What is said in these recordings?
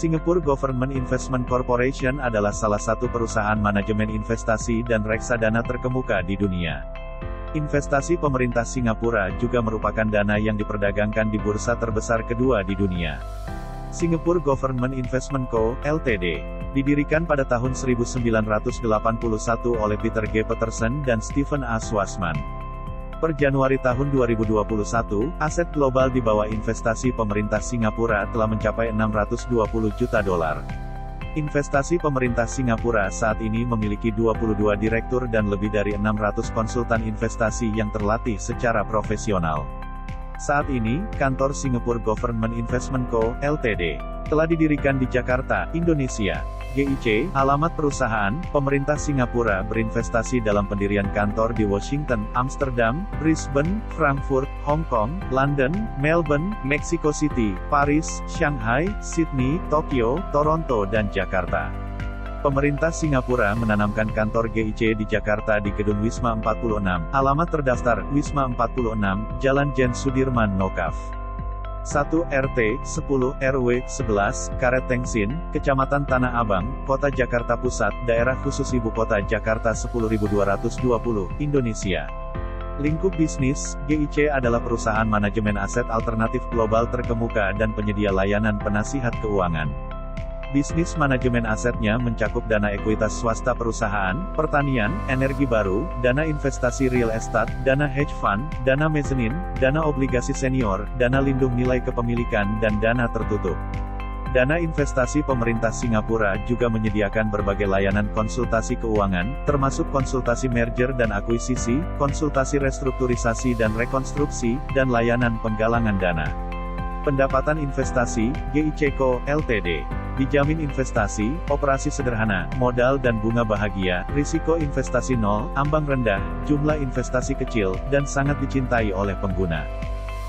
Singapore Government Investment Corporation adalah salah satu perusahaan manajemen investasi dan reksadana terkemuka di dunia. Investasi pemerintah Singapura juga merupakan dana yang diperdagangkan di bursa terbesar kedua di dunia. Singapore Government Investment Co., Ltd. Didirikan pada tahun 1981 oleh Peter G. Peterson dan Stephen A. Schwarzman. Per Januari tahun 2021, aset global di bawah investasi pemerintah Singapura telah mencapai 620 juta dolar. Investasi pemerintah Singapura saat ini memiliki 22 direktur dan lebih dari 600 konsultan investasi yang terlatih secara profesional. Saat ini, kantor Singapore Government Investment Co., Ltd. telah didirikan di Jakarta, Indonesia. GIC, alamat perusahaan, pemerintah Singapura berinvestasi dalam pendirian kantor di Washington, Amsterdam, Brisbane, Frankfurt, Hong Kong, London, Melbourne, Mexico City, Paris, Shanghai, Sydney, Tokyo, Toronto dan Jakarta. Pemerintah Singapura menanamkan kantor GIC di Jakarta di Gedung Wisma 46, alamat terdaftar, Wisma 46, Jalan Jen Sudirman Nokaf. 1 RT 10 RW 11 Karet Tengsin, Kecamatan Tanah Abang, Kota Jakarta Pusat, Daerah Khusus Ibu Kota Jakarta 10220, Indonesia. Lingkup bisnis, GIC adalah perusahaan manajemen aset alternatif global terkemuka dan penyedia layanan penasihat keuangan. Bisnis manajemen asetnya mencakup dana ekuitas swasta perusahaan, pertanian, energi baru, dana investasi real estate, dana hedge fund, dana mezzanine, dana obligasi senior, dana lindung nilai kepemilikan dan dana tertutup. Dana investasi pemerintah Singapura juga menyediakan berbagai layanan konsultasi keuangan, termasuk konsultasi merger dan akuisisi, konsultasi restrukturisasi dan rekonstruksi, dan layanan penggalangan dana. Pendapatan investasi, GIC Co., Ltd. Dijamin investasi, operasi sederhana, modal dan bunga bahagia, risiko investasi nol, ambang rendah, jumlah investasi kecil, dan sangat dicintai oleh pengguna.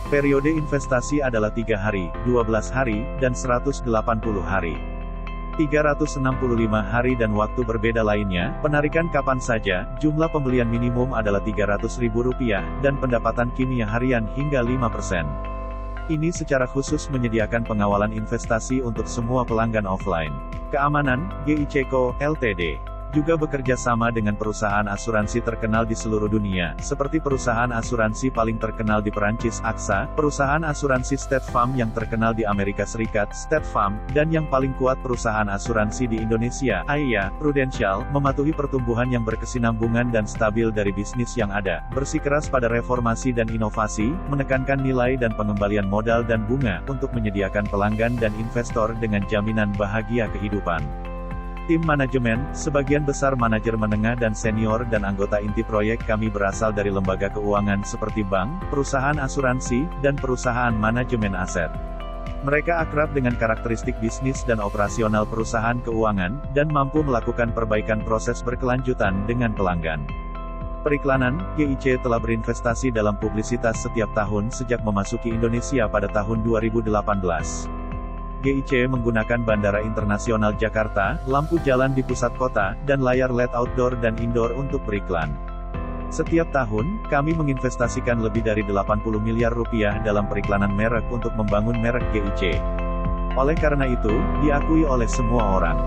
Periode investasi adalah 3 hari, 12 hari, dan 180 hari. 365 hari dan waktu berbeda lainnya, penarikan kapan saja, jumlah pembelian minimum adalah Rp300.000, dan pendapatan kimia harian hingga 5%. Ini secara khusus menyediakan pengawalan investasi untuk semua pelanggan offline. Keamanan, GIC Co., Ltd. juga bekerja sama dengan perusahaan asuransi terkenal di seluruh dunia, seperti perusahaan asuransi paling terkenal di Perancis AXA, perusahaan asuransi State Farm yang terkenal di Amerika Serikat State Farm, dan yang paling kuat perusahaan asuransi di Indonesia, AIA, Prudential, mematuhi pertumbuhan yang berkesinambungan dan stabil dari bisnis yang ada, bersikeras pada reformasi dan inovasi, menekankan nilai dan pengembalian modal dan bunga, untuk menyediakan pelanggan dan investor dengan jaminan bahagia kehidupan. Tim manajemen, sebagian besar manajer menengah dan senior dan anggota inti proyek kami berasal dari lembaga keuangan seperti bank, perusahaan asuransi, dan perusahaan manajemen aset. Mereka akrab dengan karakteristik bisnis dan operasional perusahaan keuangan, dan mampu melakukan perbaikan proses berkelanjutan dengan pelanggan. Periklanan, GIC telah berinvestasi dalam publisitas setiap tahun sejak memasuki Indonesia pada tahun 2018. GIC menggunakan Bandara Internasional Jakarta, lampu jalan di pusat kota, dan layar LED outdoor dan indoor untuk beriklan. Setiap tahun, kami menginvestasikan lebih dari Rp80 miliar dalam periklanan merek untuk membangun merek GIC. Oleh karena itu, diakui oleh semua orang.